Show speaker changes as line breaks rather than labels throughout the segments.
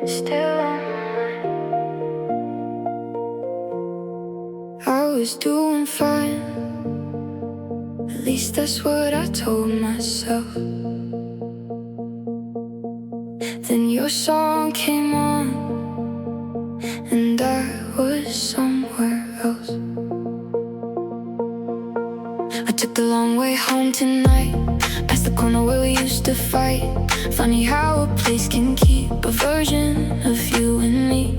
still on my mind. I was doing fine, at least that's what I told myself. Then your song came on, and I was somewhere else. I took the long way home tonight, past the corner where we used to fight. Funny how a place can keep a version of you and me.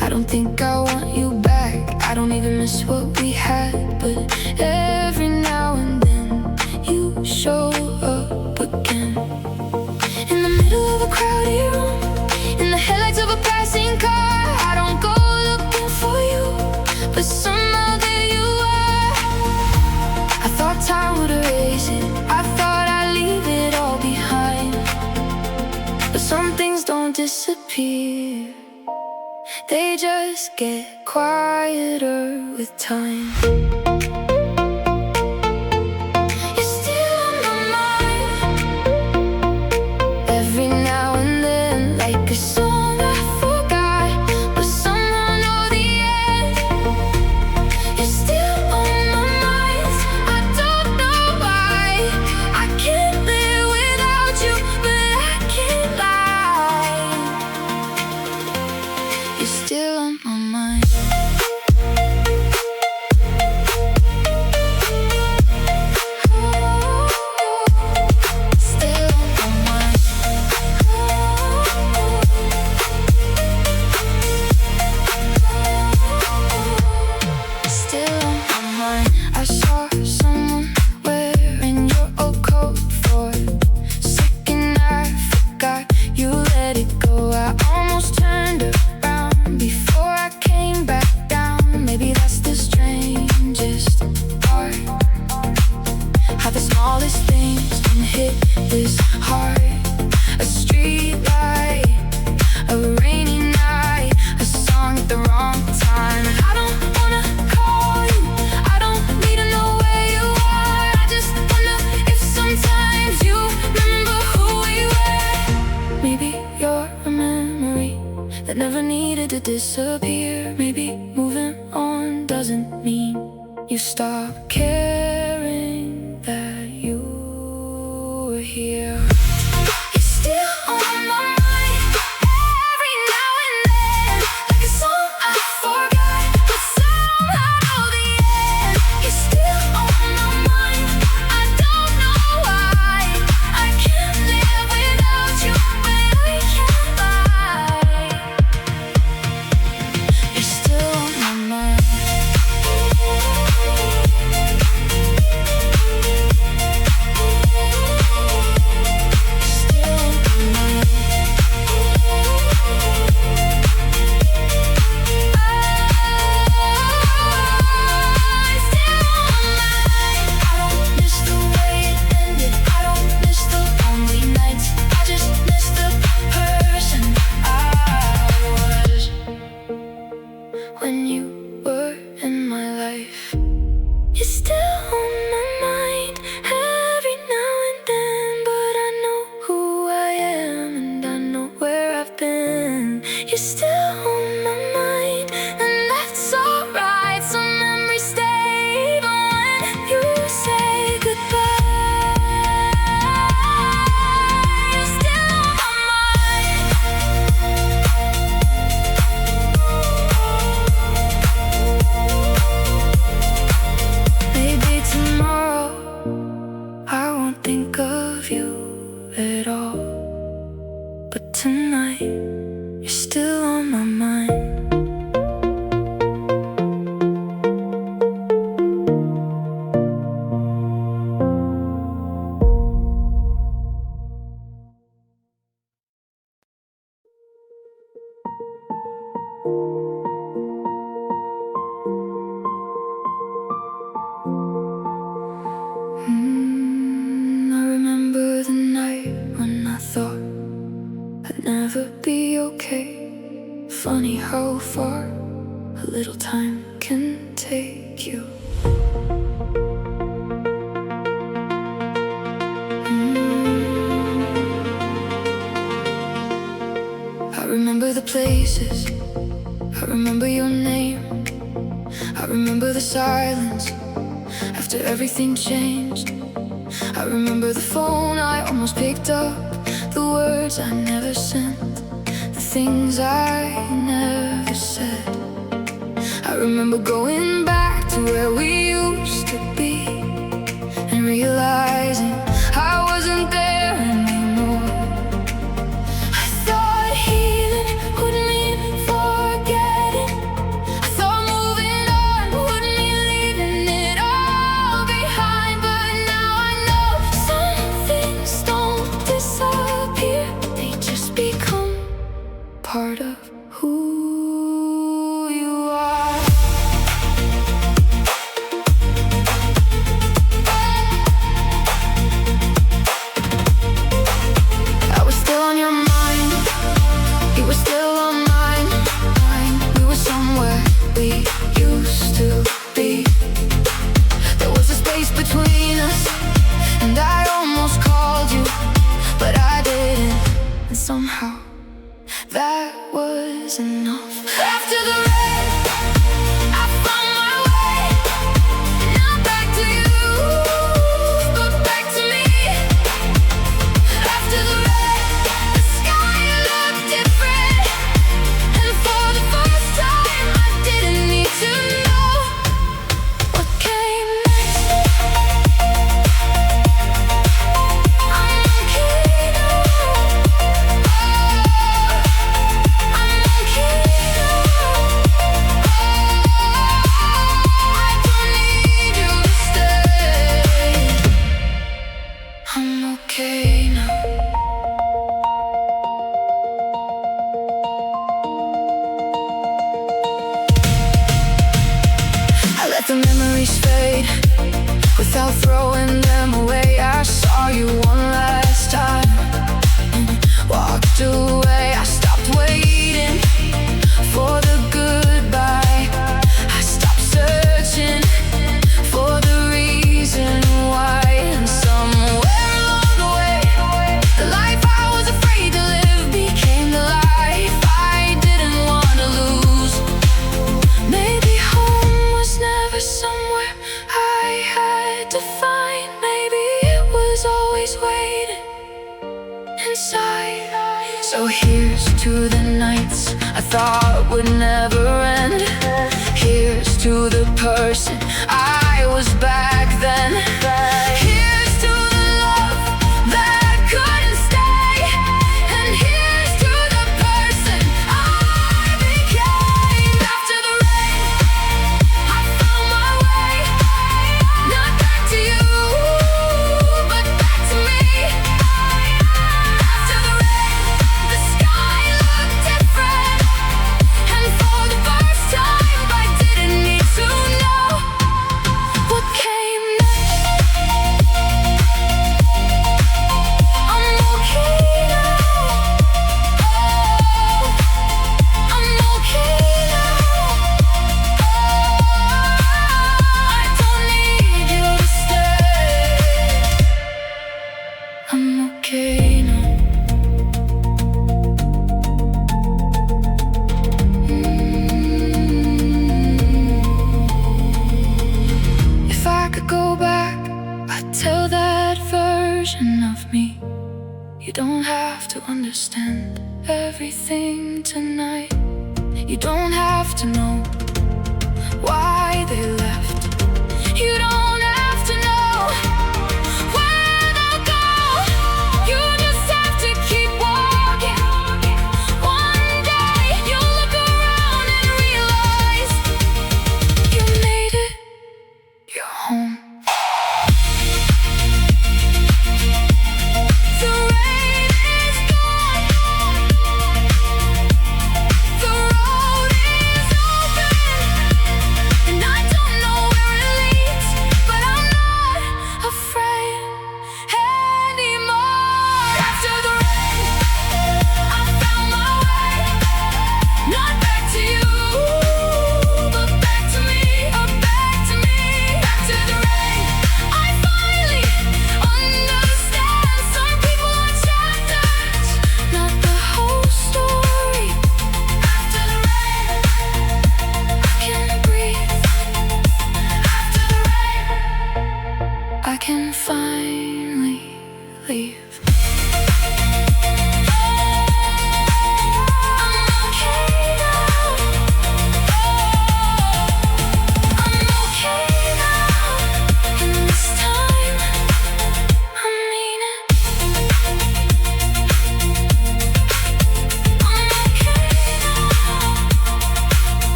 I don't think I want you back, I don't even miss what we had. But every now and then you show up again, in the middle of a crowded room, in the headlights of a passing car. I don't go looking for you, but somehow there you are. I thought time would erase it, I thought I'd leave it all behind. But some things don't disappear, they just get quieter with time. You're still on my mind, every now and then, like a song I forgot, but somehow know the end. You're still on my mind, I don't know why. I can't live without you, but I can't lie. You're still on my mind. I saw someone wearing your old coat for a second, I forgot you let it go. I almost turned around before I came back down. Maybe that's the strangest part, how the smallest things can hit this hard. A street light, a rainy night, a song at the wrong time. And I don't wanna call you, I don't need to know where you are. I just wonder if sometimes you remember who we were. Maybe you're a memory that never needed to disappear. Maybe moving on doesn't mean you stop caring that you were here. You're still on my mind, every now and then, like a song I forgot, but somehow know the end. You're still on my mind, I don't know why. I can't live without you, but I can't lie. You're still on my mind. When you were in my life, you're still on my mind, every now and then. But I know who I am, and I know where I've been. You're still on my mind, and that's alright. Some memories stay even when you say goodbye. You're still on my mind. Maybe tomorrow I won't think of you at all, but tonight you're still on my mind. I remember the night when I thought I'd never be okay. Funny how far a little time can take you. I remember remember the places, I remember your name, I remember the silence after everything changed. I remember the phone I almost picked up, the words I never sent, the things I never said. I remember going back to where we used to be and realizing I wasn't there anymore. I thought healing would mean forgetting, I thought moving on would mean leaving it all behind. But now I know some things don't disappear, they just become part of who you are. I was still on your mind, you were still on mine. We were somewhere we used to be. There was a space between us, and I almost called you, but I didn't. And somehow that was enough. After the rain, I found my way, not back to you, but back to me. After the rain, the sky looked different, and for the first time I didn't need to know what came next. I'm okay now. I'm okay now. I don't need you to stay. I'm okay now. I let the memories fade without throwing them away. I saw you one last time and walked away. I stopped waiting for the goodbye, I stopped searching for the reason why. And somewhere along the way, the life I was afraid to live became the life I didn't want to lose. Maybe home was never somewhere I had to find. Maybe it was always waiting inside. So here's to the nights I thought would never end. Here's to the person I was back then. Here's to the love that couldn't stay, and here's to the person I became. After the rain, I found my way, not back to you, but back to me. After the rain, the sky looked different, and for the first time I didn't need to know what came next. I'm okay now. I'm okay now. I don't need you to stay. I'm okay now. If I could go back, I'd tell that version of me, you don't have to understand everything tonight. You don't have to know why they left. You don't have to know where they'll go. You just have to keep walking. One day you'll look around and realize you made it, you're home. The rain is gone, the road is open, and I don't know where it leads, finally leave.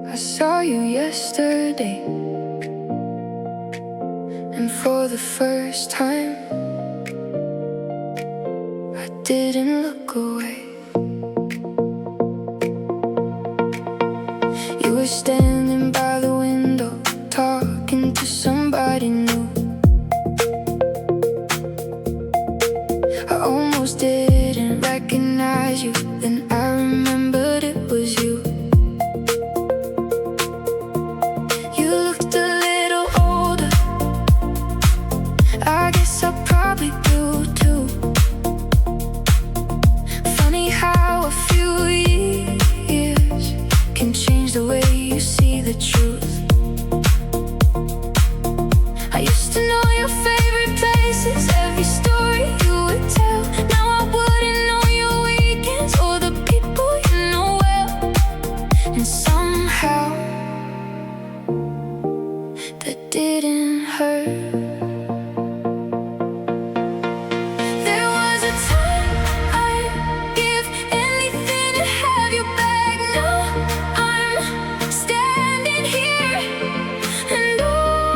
I saw you yesterday, and for the first time I didn't look away. You were standing by the window, talking to somebody new. I almost didn't recognize you, then I remembered it was you. You looked a little older, I guess I probably do too. Funny how a few years can change the way you see the truth. I used to know your favorite places, every story you would tell. Now I wouldn't know your weekends or the people you know well. And somehow that didn't hurt. There was a time I'd give anything to have you back. Now I'm standing here, and all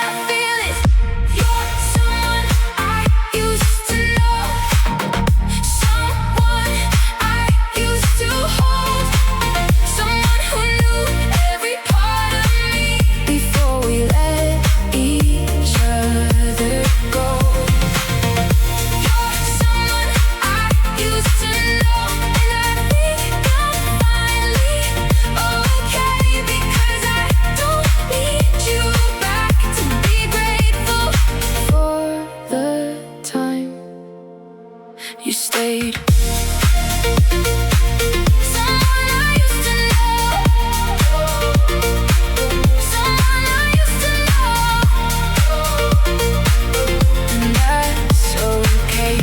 I feel is you're someone I used to know, someone I used to hold, someone who knew every part of me before we let each other go. You're someone I used to know, and I think I'm finally okay, because I don't need you back to be grateful for the time you stayed. Someone I used to know, someone I used to know, and that's okay.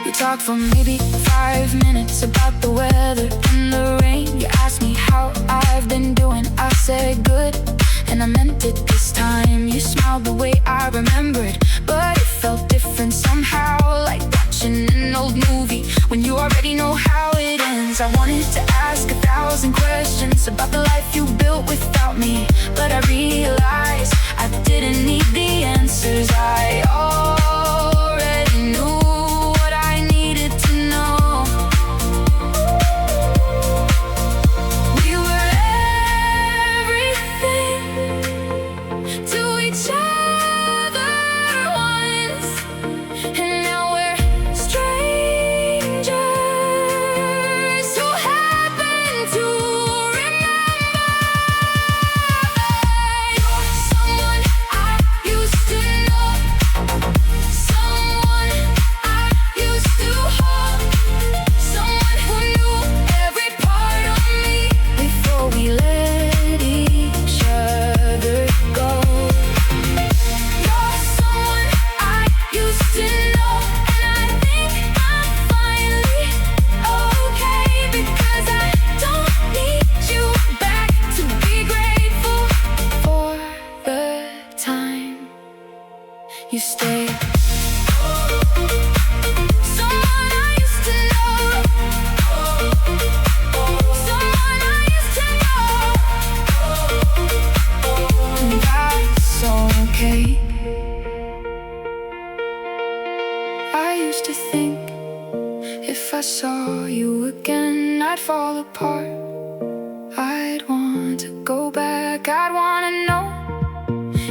You talked for maybe 5 minutes about the weather and the rain. You asked me how I've been doing, I said good, and I meant it this time. You smiled the way I remembered, but it felt different somehow, like watching an old movie when you already know how it ends. I wanted to ask 1,000 questions about the life you built without me, but I realized I didn't need the answers. I already knew what I needed to know. We were everything to each other once, and now we're strangers who happen to remember. You're someone I used to know, someone I used to hold, someone who knew every part of me before we let each other go. You're someone I used to know, and I think I'm finally okay, because I don't need you back to be grateful for the time you stayed. Someone I used to know, someone I used to know, and that's okay. I used to think if I saw you again, I'd fall apart. I'd want to go back, I'd want to know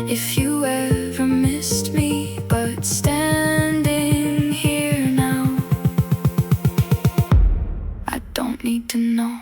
if you ever missed me, but standing here now, I don't need to know.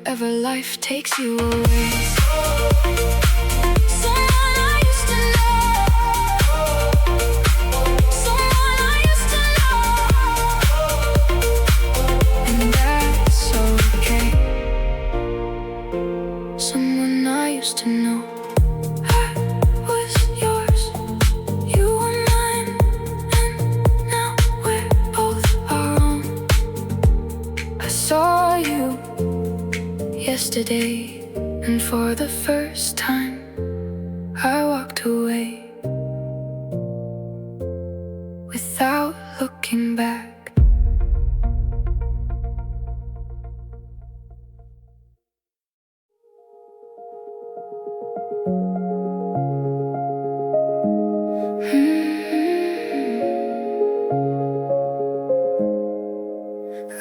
wherever life takes you away. Someone I used to know, someone I used to know, and that's okay. Someone I used to know. I was yours, you were mine, and now we're both our own. I saw you yesterday, and for the first time I walked away without looking back.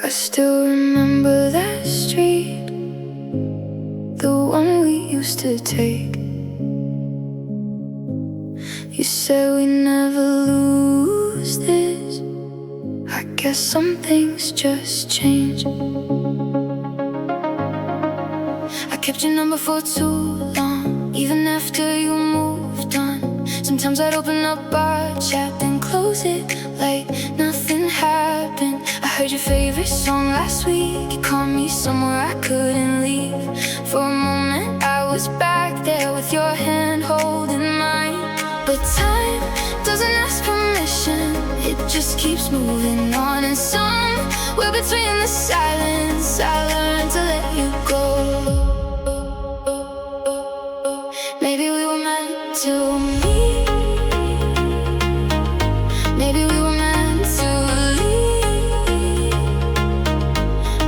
I still remember that street, the one we used to take. You said we never lose this. I guess some things just change. I kept your number for too long, even after you moved on. Sometimes I'd open up our chat and close it like nothing happened. I heard your favorite song last week. You called me somewhere I couldn't leave. For a moment I was back there with your hand holding mine. But time doesn't ask permission, it just keeps moving on. And somewhere between the silence I learned to let you go. Maybe we were meant to meet, maybe we were meant to leave.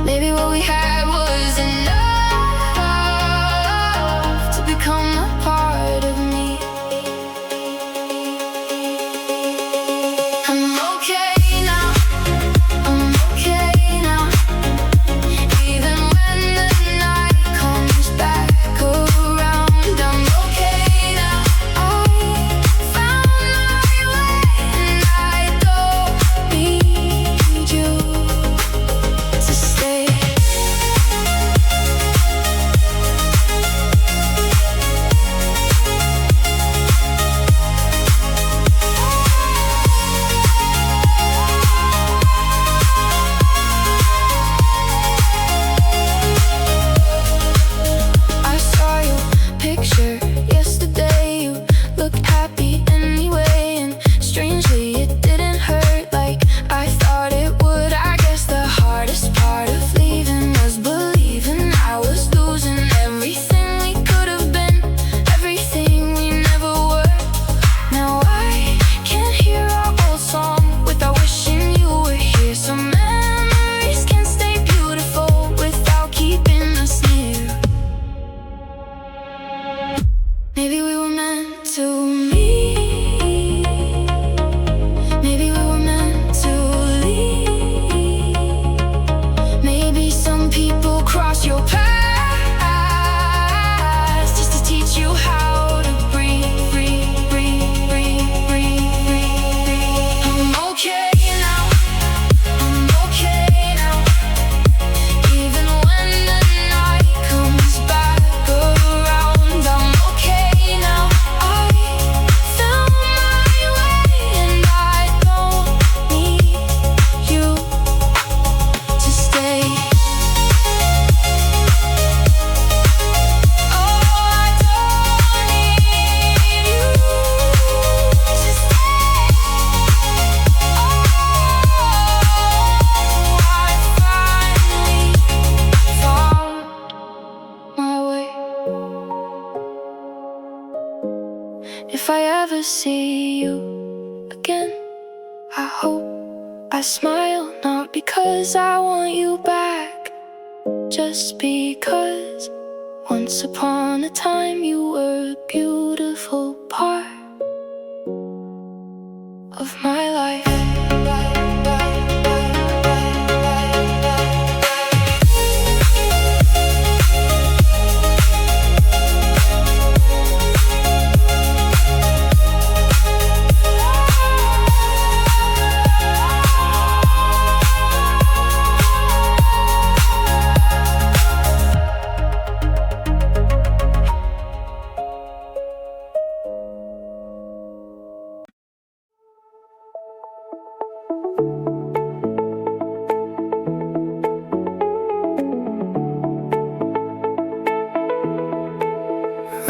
Maybe what we had was enough to become a part of me. I'm okay now, I'm okay now. Even when the night comes back around, I'm okay now. I found my way and I don't need you to stay. I saw your picture yesterday. You looked happy anyway, and strangely it didn't hurt like I thought it would. I guess the hardest part of leaving was believing I was losing everything we could have been, everything we never were. Now I can't hear our old song without wishing you were here. Some memories can stay beautiful without keeping us near. Maybe we were meant to meet, maybe we were meant to leave. Maybe some people cross your path just to teach you how to breathe, breathe, breathe, breathe, breathe, breathe. I'm okay now, I'm okay now. Even when the night comes back around, I'm okay now. I found my way and I don't need you to stay. Oh, I don't need you to stay. Oh, I finally found my way. If I ever see you again, I hope I smile, not because I want you back, just because once upon a time you were a beautiful part of my life.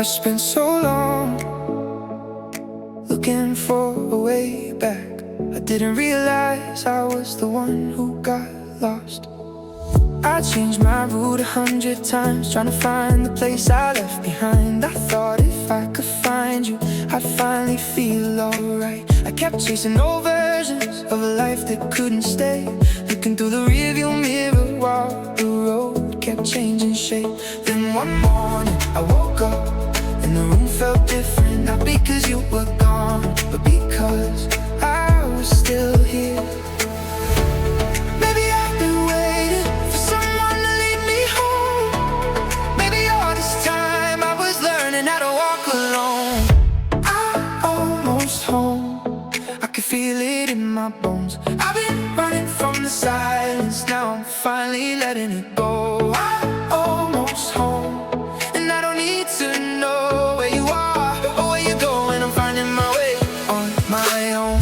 I spent so long looking for a way back. I didn't realize I was the one who got lost. I changed my route 100 times, trying to find the place I left behind. I thought if I could find you, I'd finally feel alright. I kept chasing old versions of a life that couldn't stay, looking through the rearview mirror while the road kept changing shape. Then one morning I woke up and the room felt different. Not because you were gone, but because I was still here. Maybe I've been waiting for someone to lead me home. Maybe all this time I was learning how to walk alone. I'm almost home, I can feel it in my bones. I've been running from the silence, now I'm finally letting it go. I'm almost home, and I don't need to know where you are or where you're going. I'm finding my way on my own.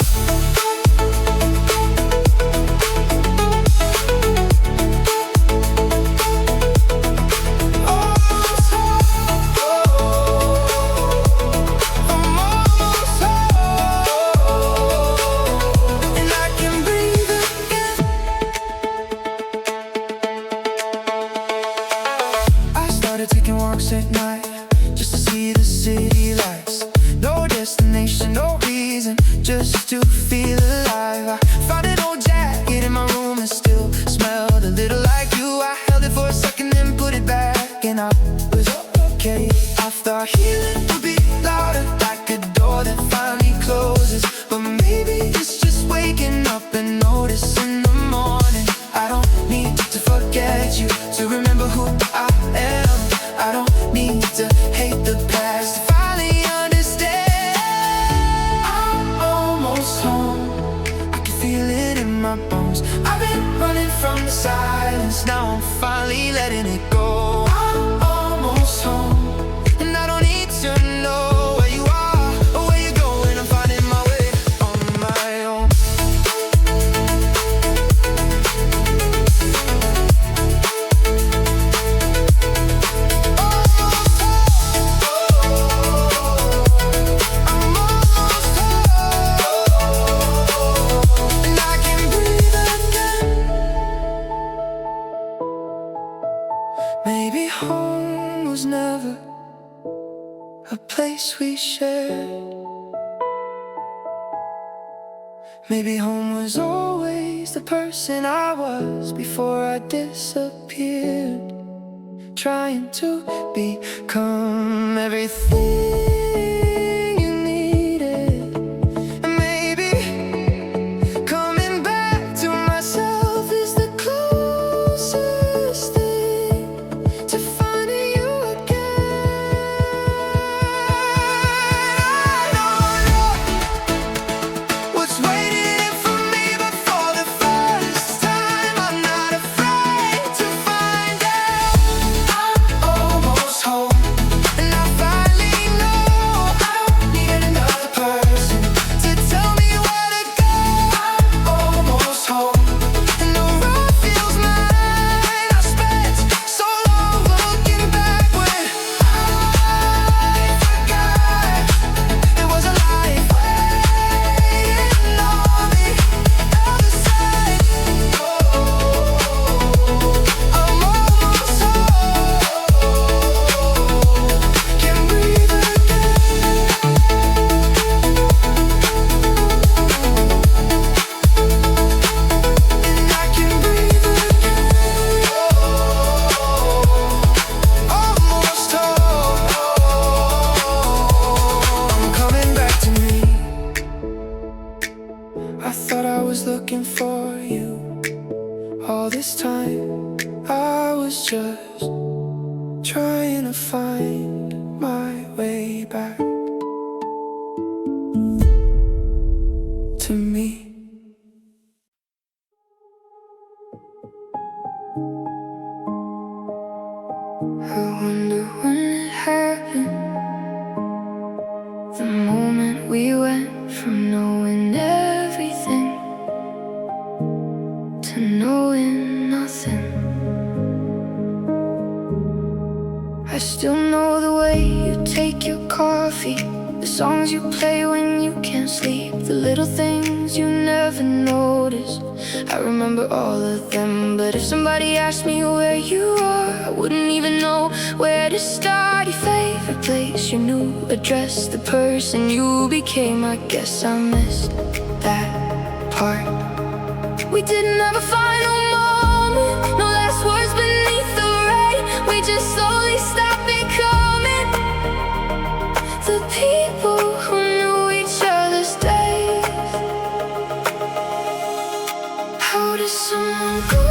At night, just to see the city lights. No destination, no reason, just to feel alive. I found an old jacket in my room and still smelled a little like you. I held it for a second, then put it back, and I was okay. I thought healing would be louder, like a door that finally closes. But maybe it's just waking up and noticing the morning. I don't need to forget you, to remember who I am. I don't need to hate the past to finally understand. I'm almost home, I can feel it in my bones. I've been running from the silence, now I'm finally letting it go. I'm almost home, and I don't need to know where you are or where you're going. I'm finding my way on my own. Maybe home was never a place we shared. Maybe home was always the person I was before I disappeared, trying to become everything you needed. And maybe coming back to myself is the closest thing to finding you again. I don't know what's waiting for me, but for the first time I'm not afraid to find out. I'm almost home, and I finally know I don't need another person to tell me where to go. I'm almost home, and the road feels mine. I spent so long looking back when I forgot it was a life waiting on me other side. Oh, I'm almost home, can breathe again. And I can breathe again. Almost home, I'm coming back to me. I thought I was looking for you all this time. I was just trying to find my way back to me. I wonder when it happened, the moment we went from knowing everything to knowing nothing. I still know the way you take your coffee, the songs you play when you can't sleep, the little things you never notice. I remember all of them, but if somebody asked me where you are, I wouldn't even know where to start. Your favorite place, your new address, the person you became, I guess I missed that part. We didn't have a final moment, no last words beneath the rain. We just slowly stopped becoming the people who knew each other's days. How does someone go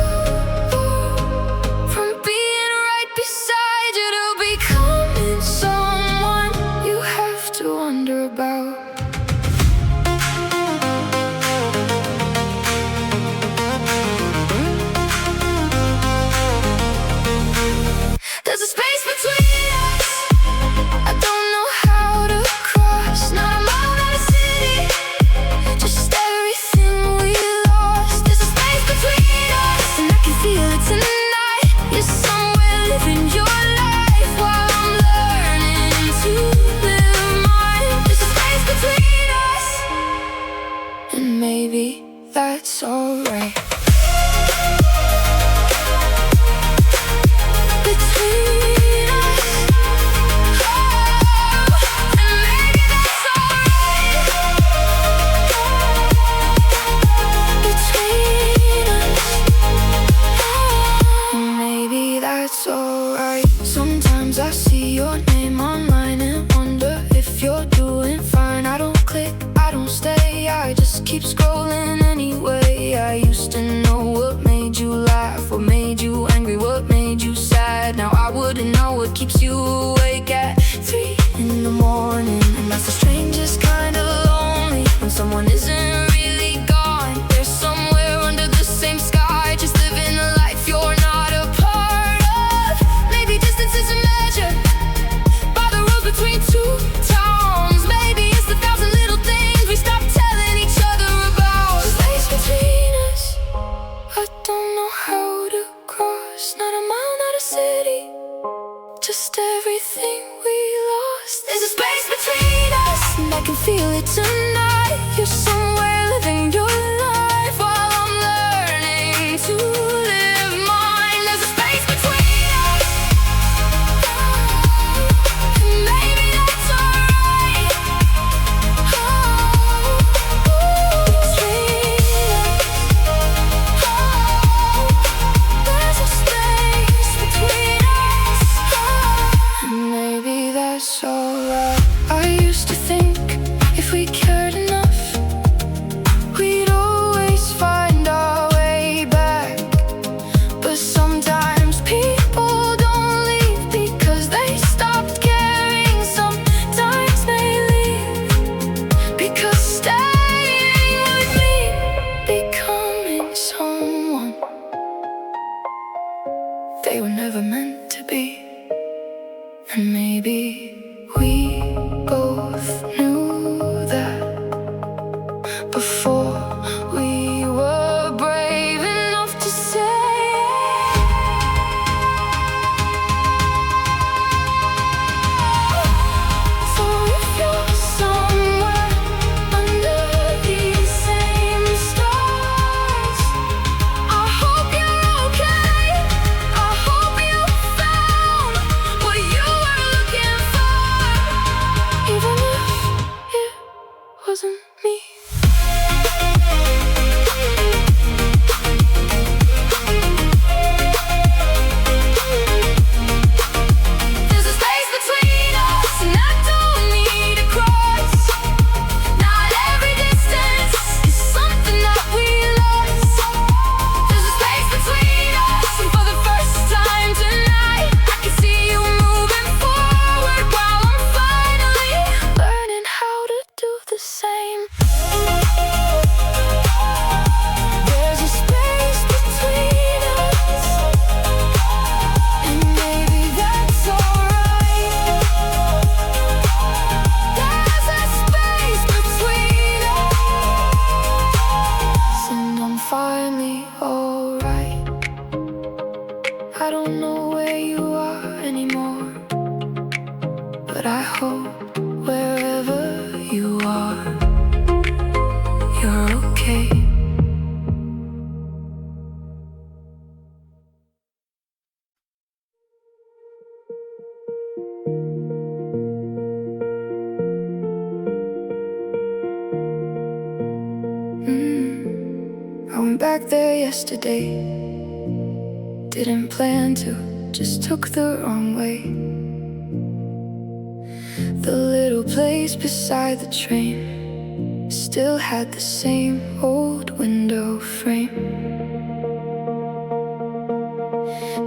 from being right beside you to becoming someone you have to wonder about? There's a space between us I don't know how to cross. Not a mile, not a city, just everything we lost. There's a space between us, and I can feel it tonight. You're somewhere living your life while I'm learning to live mine. There's a space between us, and maybe that's alright. Between us, oh, and maybe that's alright. Between us, oh, and maybe that's alright. Sometimes I see your name online and wonder if you're doing fine. I don't click, I don't stay, I just keep scrolling anyway. I used to know what made you laugh, what made you angry, what made you sad. Now I wouldn't know what keeps you awake at 3 in the morning. And that's the strangest kind of lonely, when someone isn't really gone. They're somewhere under the same sky, just living a life you're not a part of. Maybe distance isn't measured by the road between two towns. Maybe it's the thousand little things we stop telling each other about. Space between us I don't know how to cross. Not a mile, not a city, just everything we lost. There's a space between us, and I can feel it tonight. You're somewhere living your life while I'm learning to live mine. There's a space between us, and maybe that's alright. Between us, there's a space between us, and maybe that's alright. I used to think if we cared enough, we'd always find our way back. But sometimes people don't leave because they stopped caring. Sometimes they leave because staying would mean becoming someone they were never meant to be. And maybe we both knew that before we were brave enough to say. So if you're somewhere under these same stars, I hope you're okay. I hope you found what you were looking for, even if it wasn't me. There's a space between us, and I don't need to cross. Not every distance is something that we lost. There's a space between us, and for the first time tonight, I can see you moving forward while I'm finally learning how to do the same. There's a space between us, and maybe that's alright. There's a space between us, and I'm finally alright. I don't know where you are anymore, but I hope wherever you are, you're okay. I went back there yesterday. Didn't plan to, just took the wrong way. The little place beside the train still had the same old window frame.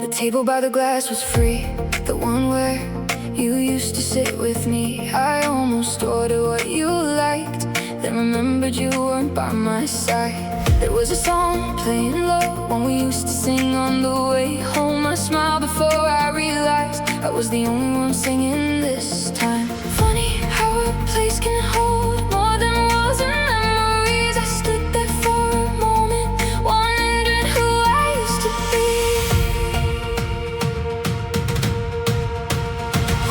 The table by the glass was free, the one where you used to sit with me. I almost ordered what you liked, then remembered you weren't by my side. There was a song playing low, one we used to sing on the way home. I smiled before I realized I was the only one singing this time. Funny how a place can hold more than walls and memories. I stood there for a moment, wondering who I used to be.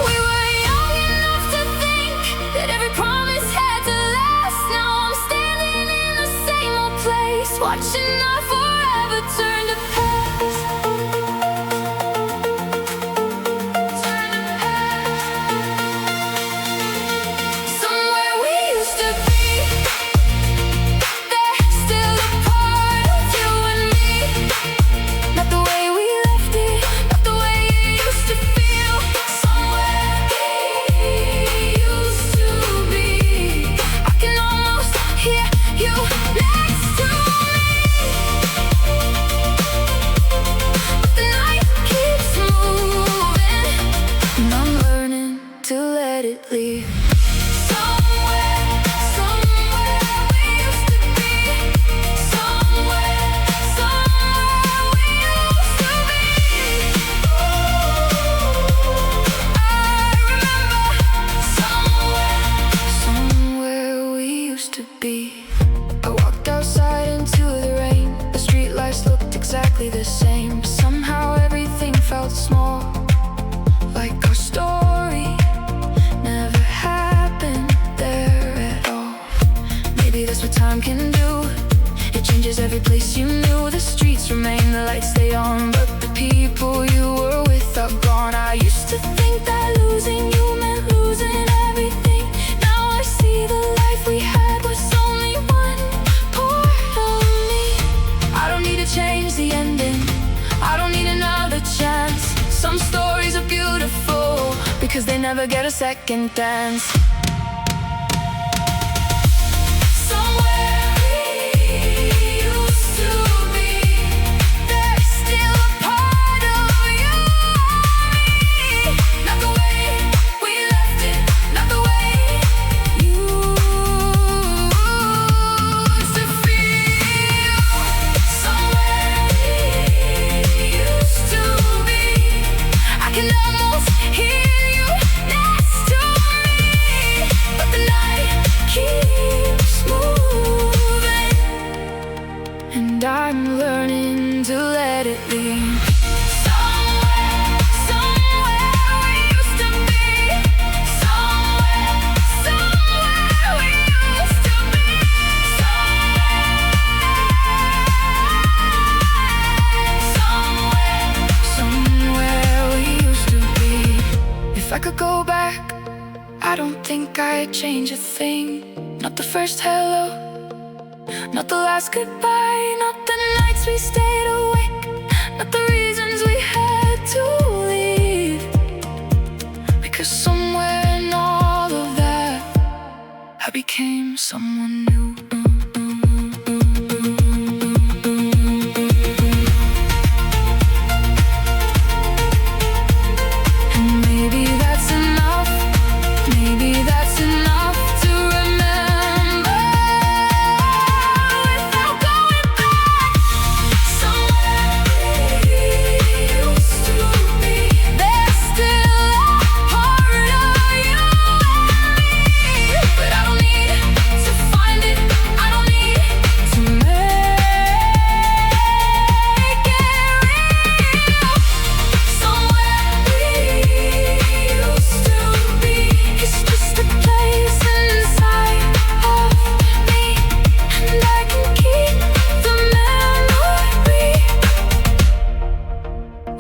We were young enough to think that every promise had to last. Now I'm standing in the same old place, watching our forever turn to past. Somewhere we used to be, there's still a part of you and me. Not the way we left it, not the way it used to feel. Somewhere we used to be, I can almost hear you next to me. But the night keeps moving, and I'm learning to let it leave. Somewhere we used to be. Somewhere we used to be. I remember somewhere we used to be. I walked outside into the rain. The streetlights looked exactly the same. Somehow everything felt small, like our story never happened there at all. Maybe that's what time can do. It changes every place you knew. The streets remain, the lights stay on, but the people you were with are gone. I used to think that losing you meant losing everything. Now I see the life we had was only one part of me. I don't need to change the ending, I don't need another chance. Some stories are beautiful because they never get a second dance. Somewhere we used to be, there's still a part of you and me. Not the way we left it, not the way you used to feel. Somewhere we used to be, I can almost hear you next to me. But the night keeps moving, and I'm learning to let it leave. Somewhere we used to be. Somewhere we used to be. Somewhere we used to be. If I could go back, I don't think I'd change a thing. Not the first hello, not the last goodbye, not the nights we stayed awake, not the reasons we had to leave. Because somewhere in all of that, I became someone new. And maybe that's enough, maybe that's enough to remember without going back. Somewhere we used to be, there's still a part of you and me. But I don't need to find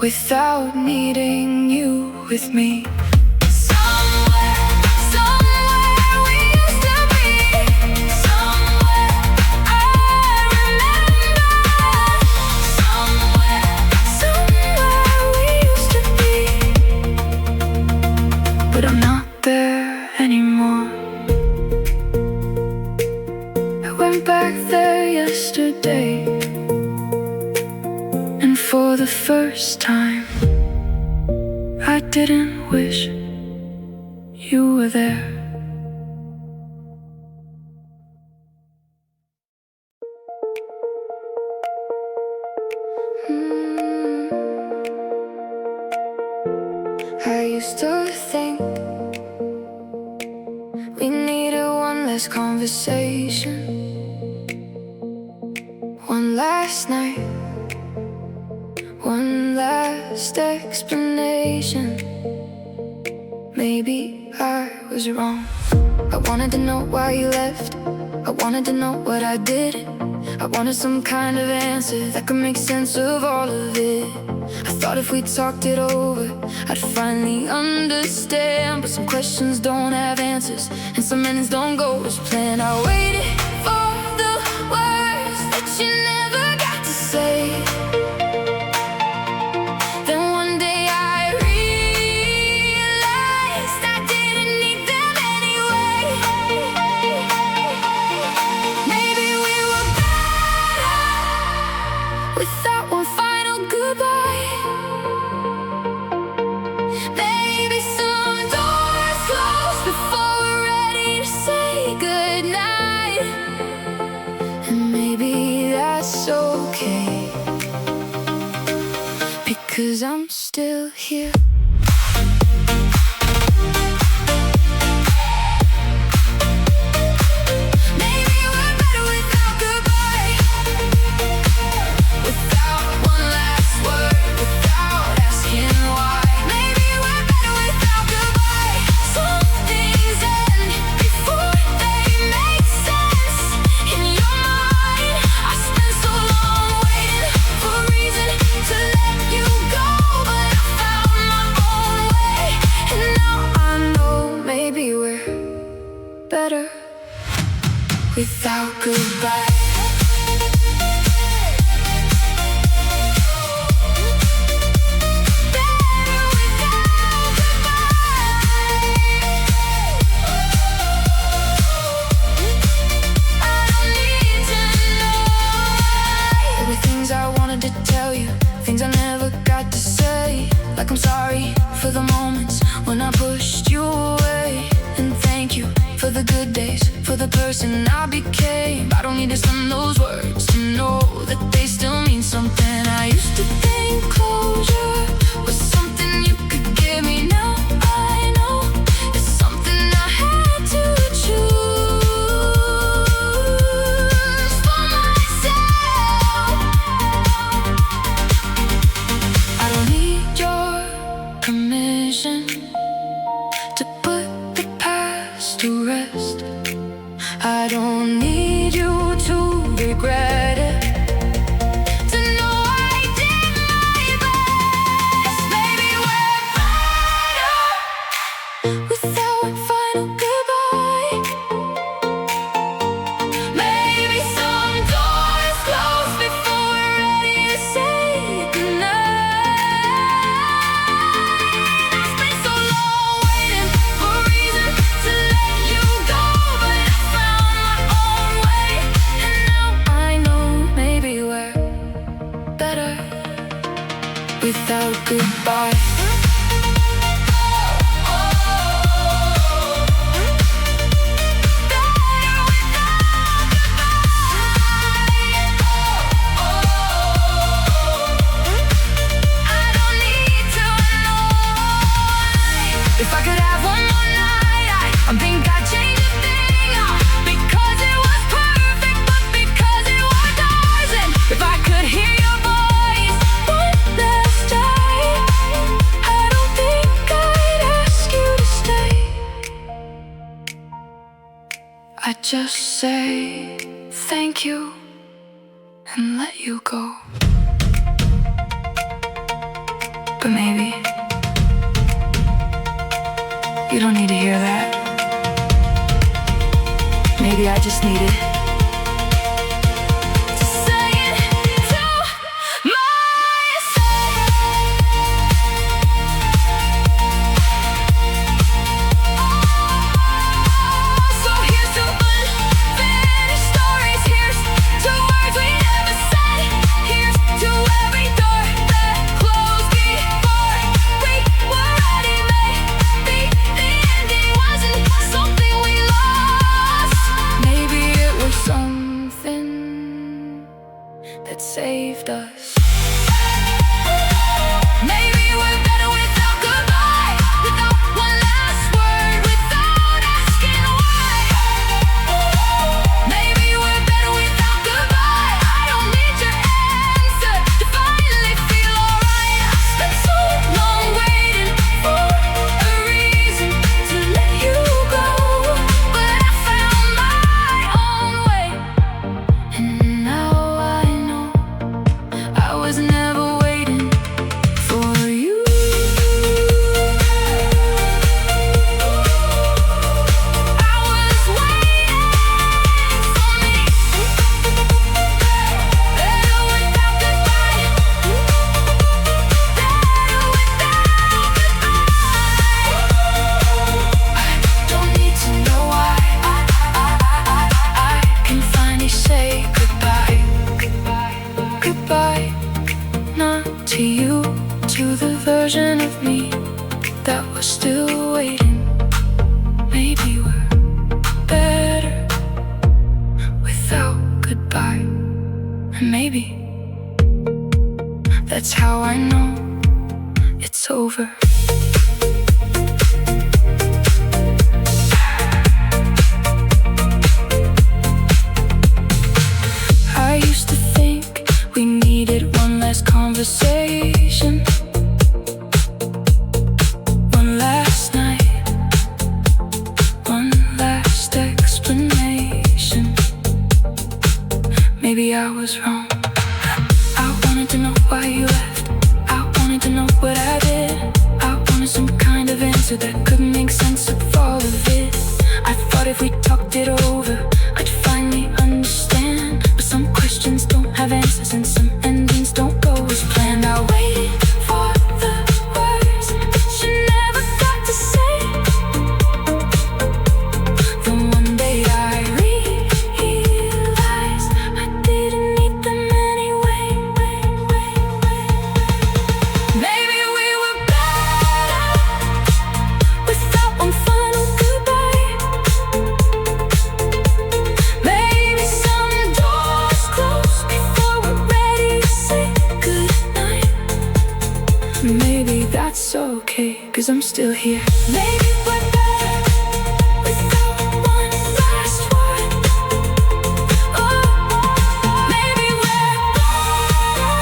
without needing you with me. But I'm not there anymore. I went back there yesterday, and for the first time I didn't wish you were there. I used to think we needed one last conversation, one last night, one last explanation. Maybe I was wrong. I wanted to know why you left. I wanted to know what I did. I wanted some kind of answer that could make sense of all of it. I thought if we talked it over, I'd finally understand. But some questions don't have answers, and some endings don't go as planned. I waited for the words that you never got to say. Then one day I realized I didn't need them anyway. Maybe we were better without one final goodbye. Okay, because I'm still here. Maybe we're better without goodbye, without one last word, without asking why. Maybe we're better without goodbye. Some things end before they make sense in your mind. I spent so long waiting for a reason to let you go, but I found my own way, and now I know maybe we're better without goodbye. Things I never got to say, like I'm sorry for the moments when I pushed you away, and thank you for the good days, for the person I became. I don't need to send those words to know that they still mean something. I used to think closure was something you could give me. Now I know it's something I had to choose for myself. I don't need your permission to put the past to rest. I don't need you to regret it, to know I did my best. Maybe we're better without a final goodbye. Maybe some doors close before we're ready to say goodnight. It's been so long waiting for a reason to let you go, but I found my own way, and now I know maybe we're better without goodbye. If I could have one more night, I think I'd change a thing. Because it was perfect, but because it was ours. And if I could hear your voice one last time, I don't think I'd ask you to stay. I'd just say thank you and let you go. But maybe you don't need to hear that. Maybe I just needed to say it to myself. So here's to unfinished stories. Here's to words we never said. Here's to every door that closed before we were ready. Maybe the ending wasn't something we lost. Maybe it was something that saved us. Maybe we're better without goodbye, without one last word, without asking why. Maybe we're better without goodbye. I don't need your answer to finally feel alright. I spent so long waiting for a reason to let you go, but I found my own way, and now I know I was never waiting for you. I was waiting for me. Better without goodbye. Better without goodbye. I don't need to know why. I can finally say goodbye. Goodbye, not to you, to the version of me that was still waiting. Maybe we're better without goodbye. And maybe that's how I know it's over. I used to think we needed one last conversation, one last night, one last explanation. Maybe I was wrong. I wanted to know why you left. I wanted to know what I did. I wanted some kind of answer that could make sense of all of it. I thought if we talked it over, I'd finally understand. But some questions don't have answers, and some endings don't go as planned. I waited for the words that you never got to say. Then one day I realized I didn't need them anyway. Maybe we were better without one final goodbye. Maybe some doors close before we're ready to say goodnight. Maybe that's okay, 'cause I'm still here. Maybe we're better without one last word. Oh, maybe we're better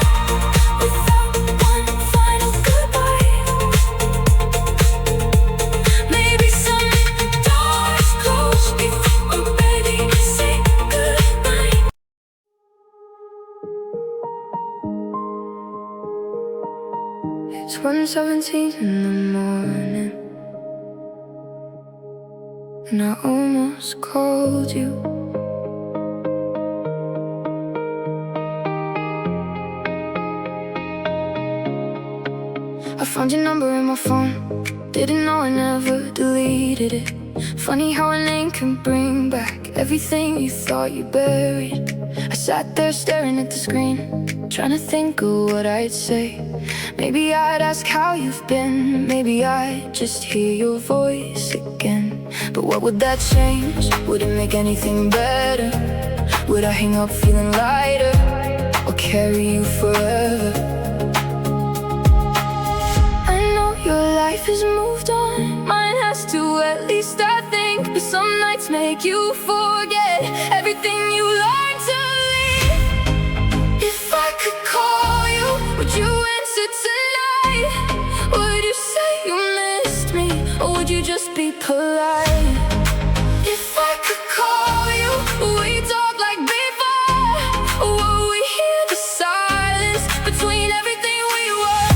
without one final goodbye. Maybe some doors close before we're ready to say goodnight. It's 1:17 in the morning, and I almost called you. I found your number in my phone, didn't know I never deleted it. Funny how a name can bring back everything you thought you buried. I sat there staring at the screen, trying to think of what I'd say. Maybe I'd ask how you've been, maybe I'd just hear your voice again. But what would that change? Would it make anything better? Would I hang up feeling lighter, or carry you forever? I know your life has moved on, mine has to, at least I think. But some nights make you forget everything you learned to leave. If I could call you, would you answer tonight? Would you say you missed me, or would you just be polite? If I could call you, would we talk like before? Or would we hear the silence between everything we were?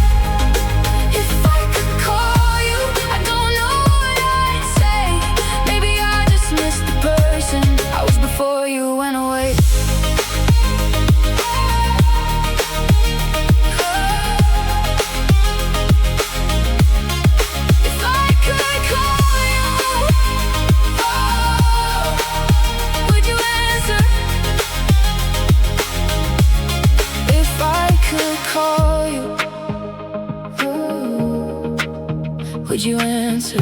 would you answer?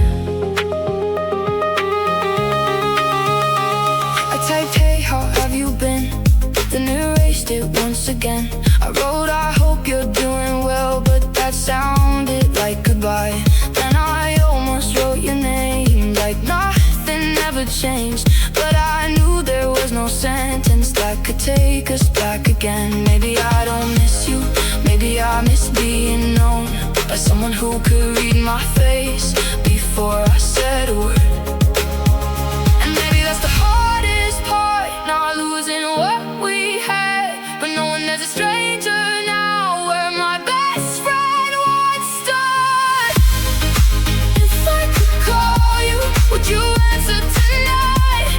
I typed, hey, how have you been? Then erased it once again. I wrote, I hope you're doing well, but that sounded like goodbye. Then I almost wrote your name, like nothing ever changed. But I knew there was no sentence that could take us back again. Maybe I don't miss you, maybe I miss being known by someone who could read my face before I said a word. And maybe that's the hardest part, not losing what we had, but knowing there's a stranger now where my best friend once stood. If I could call you, would you answer tonight?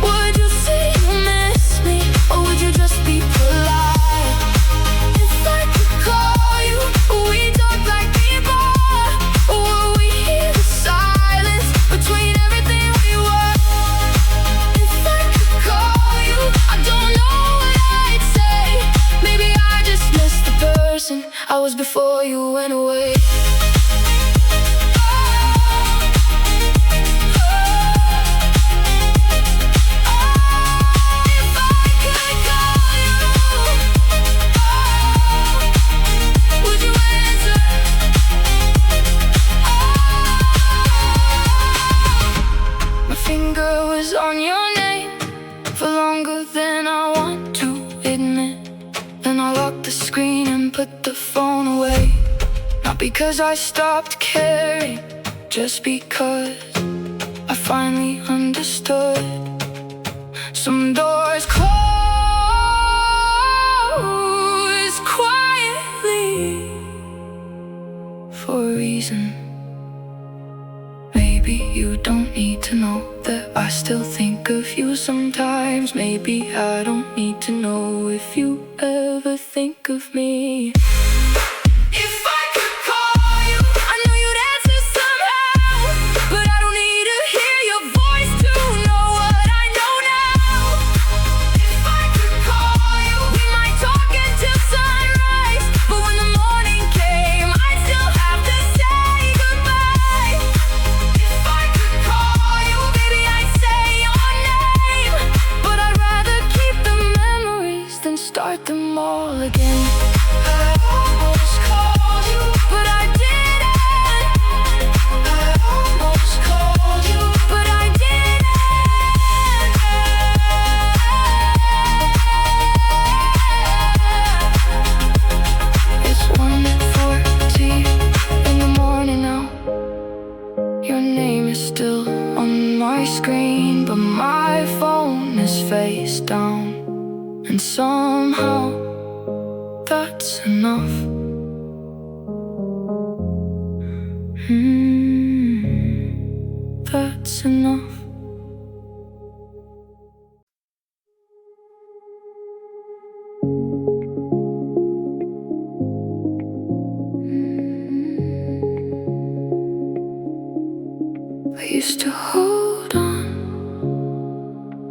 Would you say you miss me, or would you just be polite? If I could call you, would we talk like before, or would we hear the silence between everything we were? If I could call you, I don't know what I'd say. Maybe I just missed the person I was before you went away. On your name for longer than I want to admit. Then I locked the screen and put the phone away. Not because I stopped caring, just because I finally understood. Some doors close quietly for a reason. Maybe you don't need to know that I still think of you sometimes. Maybe I don't need to know if you ever think of me. If I could call you, I know you'd answer somehow, but I don't need to hear your voice to know what I know now. If I could call you, we might talk until sunrise, but when the morning came, I'd still have to say goodbye. If I could call you, baby, I'd say your name, but I'd rather keep the memories than start them all again. I almost called you, but I didn't. I almost called you, but I didn't. It's 1:40 in the morning now. Your name is still on my screen, but my phone is face down. And somehow that's enough. That's enough. I used to hold on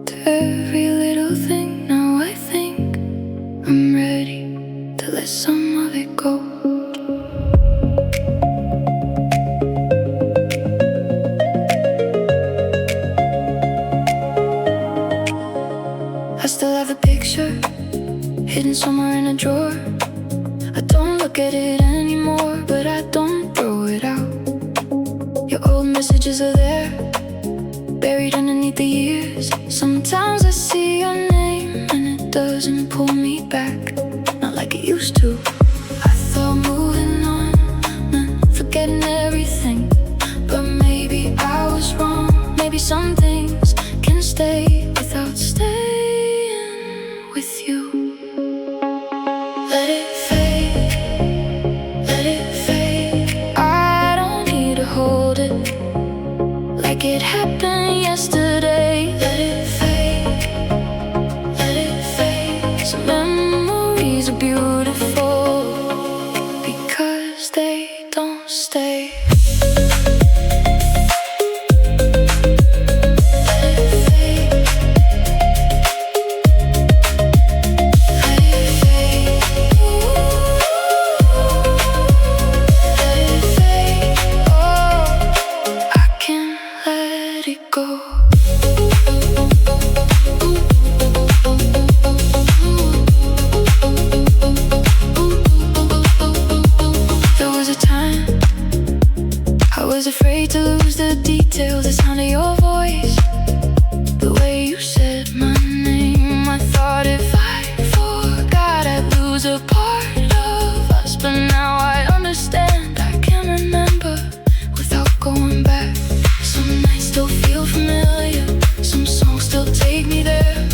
to every little thing. Now I think I'm ready to let some of it go. I still have the picture hidden somewhere in a drawer. I don't look at it anymore, but I don't throw it out. Your old messages are there, buried underneath the years. Sometimes I see your name and it doesn't pull me back, not like it used to. I thought moving on meant forgetting everything, but maybe I was wrong. Maybe some things can stay without staying with you. Let it fade, let it fade. I don't need to hold it like it happened yesterday. Let it fade, let it fade. Some memories are beautiful because they don't stay. afraid to lose the details, the sound of your voice, the way you said my name. I thought if I forgot I'd lose a part of us, but now I understand. I can remember without going back. Some nights still feel familiar, some songs still take me there,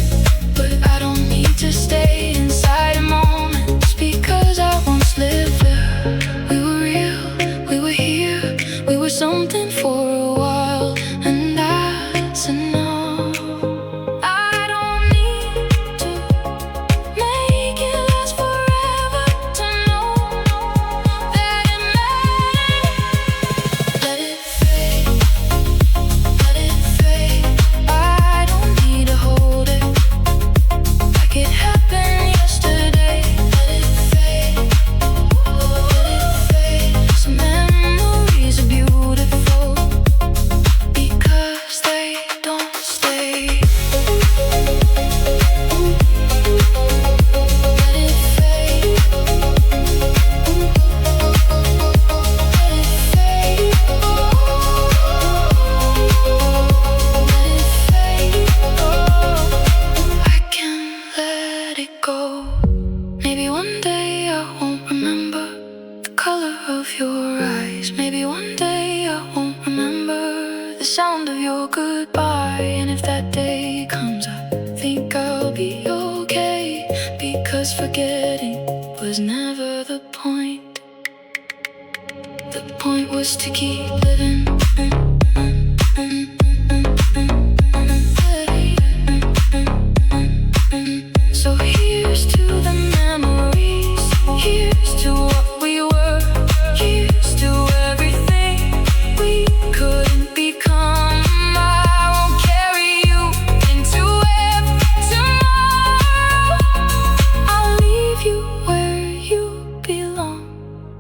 but I don't need to stay inside a moment just because I once lived there. We were real, we were here, we were something for a while, and that's enough. I don't need to make it last forever to know that it matters. Let it fade, let it fade. I don't need to hold it like it happened yesterday. Let it fade, let it fade. Some memories are beautiful because they don't stay. Let it fade, let it fade. Let it fade. I can let it go. Maybe one day I won't remember the color of your eyes. Maybe one day I won't remember the sound of your goodbye. And if that day comes, I think I'll be okay, because forgetting was never the point. The point was to keep living. So here's to the memories, here's to what we were, here's to everything we couldn't become. I won't carry you into every tomorrow. I'll leave you where you belong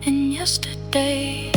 in yesterday.